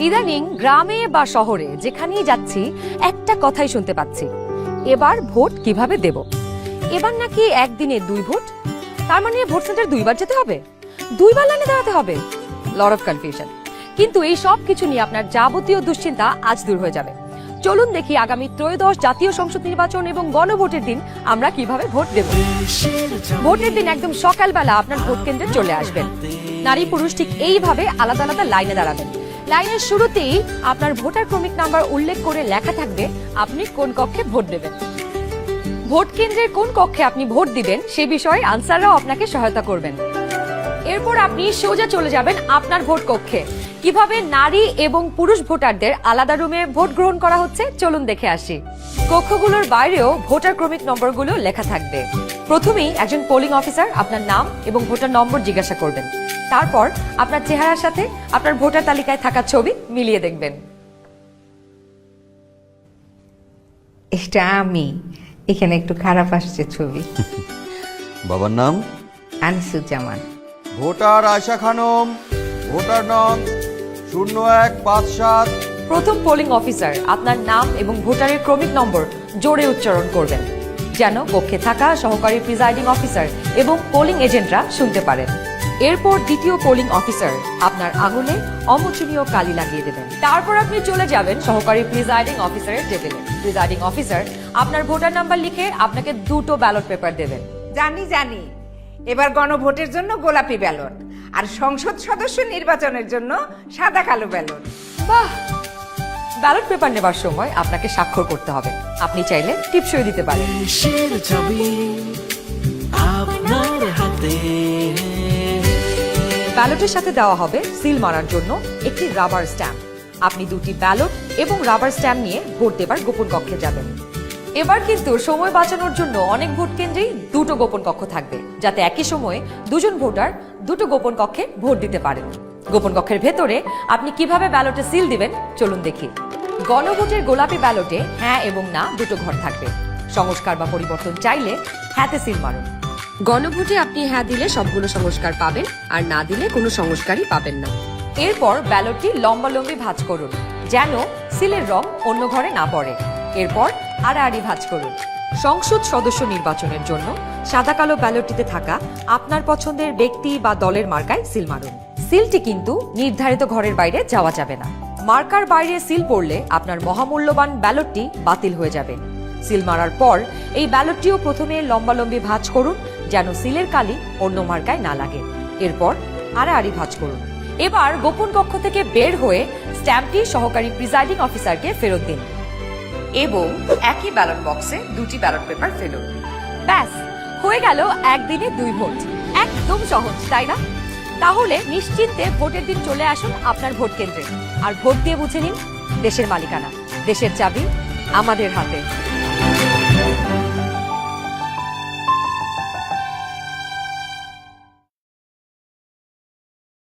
ইদানিং গ্রামে বা শহরে যেখানেই যাচ্ছি একটা কথাই শুনতে পাচ্ছি, এবার ভোট কিভাবে দেব। এবার নাকি একদিনে 2 ভোট, তার মানে ভোট সেন্টার 2বার যেতে হবে, 2বার লাইনে দাঁড়াতে হবে। Lot of confusion. কিন্তু এই সব কিছু নিয়ে আপনার যাবতীয় দুশ্চিন্তা আজ দূর হয়ে যাবে। চলুন দেখি আগামী ত্রয়োদশ জাতীয় সংসদ নির্বাচন এবং গণভোটের দিন আমরা কিভাবে ভোট দেব। ভোটের দিন একদম সকালবেলা আপনার ভোট কেন্দ্রে চলে আসবেন। নারী পুরুষ ঠিক এইভাবে আলাদা আলাদা লাইনে দাঁড়াবেন। লাইনের শুরুতেই আপনার ভোটার ক্রমিক নাম্বার উল্লেখ করে লেখা থাকবে আপনি কোন কক্ষে ভোট দেবেন। ভোট কেন্দ্রের কোন কক্ষে আপনি ভোট দিবেন সে বিষয়ে আনসাররাও আপনাকে সহায়তা করবেন। এরপর আপনি সোজা চলে যাবেন আপনার ভোট কক্ষে। কিভাবে নারী এবং পুরুষ ভোটারদের আলাদা রুমে ভোট গ্রহণ করা হচ্ছে চলুন দেখে আসি। কক্ষগুলোর বাইরেও ভোটার ক্রমিক নম্বরগুলো লেখা থাকবে। প্রথমেই একজন পোলিং অফিসার আপনার নাম এবং ভোটার নম্বর জিজ্ঞাসা করবেন। তারপর আপনার চেহারার সাথে আপনার ভোটার তালিকায় থাকা ছবি মিলিয়ে দেখবেন। এটা আমি, এখানে একটু খারাপ আসছে ছবি। বাবার নাম আনিসুজ্জামান। ভোটার আয়শা খানম, ভোটার নং 0157। প্রথম পোলিং অফিসার আপনার নাম এবং ভোটারের ক্রমিক নম্বর জোরে উচ্চারণ করবেন যেন কক্ষে থাকা সহকারী প্রিজাইডিং অফিসার এবং পোলিং এজেন্টরা শুনতে পারেন। এরপর দ্বিতীয় পোলিং অফিসার আপনার আঙুলে অমোচনীয় কালি লাগিয়ে দেবেন। তারপর আপনি চলে যাবেন সহকারী প্রিজাইডিং অফিসারের টেবিলে। প্রিজাইডিং অফিসার আপনার ভোটার নাম্বার লিখে আপনাকে 2টো ব্যালট পেপার দেবেন। জানি এবার গণভোটের জন্য গোলাপি ব্যালট, আর সংসদ সদস্য নির্বাচনের জন্য সাদা কালো ব্যালট। বাহ! ব্যালট পেপার নেবার সময় আপনাকে স্বাক্ষর করতে হবে। আপনি চাইলে টিপসই দিতে পারেন। দেশের ছবি আপনার হাতে। ব্যালটের সাথে দেওয়া হবে সিল মারার জন্য একটি রাবার স্ট্যাম্প। আপনি 2টি ব্যালট এবং রাবার স্ট্যাম্প নিয়ে ভোট দেবার গোপন কক্ষে যাবেন। এবার কিন্তু সময় বাঁচানোর জন্য অনেক ভোট কেন্দ্রেই 2টো গোপন কক্ষ থাকবে, যাতে একই সময়ে 2জন ভোটার 2টো গোপন কক্ষে ভোট দিতে পারেন। গোপন কক্ষের ভেতরে আপনি কিভাবে ব্যালটে সিল দিবেন চলুন দেখি। গণভোটের গোলাপি ব্যালটে হ্যাঁ এবং না 2টো ঘর থাকবে। সংস্কার বা পরিবর্তন চাইলে হ্যাঁতে সিল মারুন। গণভোটে আপনি হ্যাঁ দিলে সবগুলো সংস্কার পাবেন, আর না দিলে কোনো সংস্কারই পাবেন না। এরপর ব্যালটটি লম্বালম্বি ভাঁজ করুন যেন সিলের রং অন্য ঘরে না পড়ে। এরপর আড়াআড়ি ভাঁজ করুন। সংসদ সদস্য নির্বাচনের জন্য সাদা কালো ব্যালটটিতে থাকা আপনার পছন্দের ব্যক্তি বা দলের মার্কায় সিল মারুন। সিলটি কিন্তু নির্ধারিত ঘরের বাইরে যাওয়া যাবে না। মার্কার বাইরে সিল পড়লে আপনার মহামূল্যবান ব্যালটটি বাতিল হয়ে যাবে। সিল মারার পর এই ব্যালটটিও প্রথমে লম্বালম্বি ভাঁজ করুন যেন সিলের কালি অন্য মার্কায় না লাগে। এরপর আড়াআড়ি ভাঁজ করুন। এবার গোপন কক্ষ থেকে বের হয়ে স্ট্যাম্পটি সহকারী প্রিজাইডিং অফিসারকে ফেরত দিন এবং একই ব্যালট বক্সে 2টি ব্যালট পেপার ফেলুন। ব্যাস হয়ে গেল একদিনে 2 ভোট। একদম সহজ, তাই না? তাহলে নিশ্চিন্তে ভোটের দিন চলে আসুন আপনার ভোট কেন্দ্রে আর ভোট দিয়ে বুঝে নিন দেশের মালিকানা, দেশের চাবি আমাদের হাতে।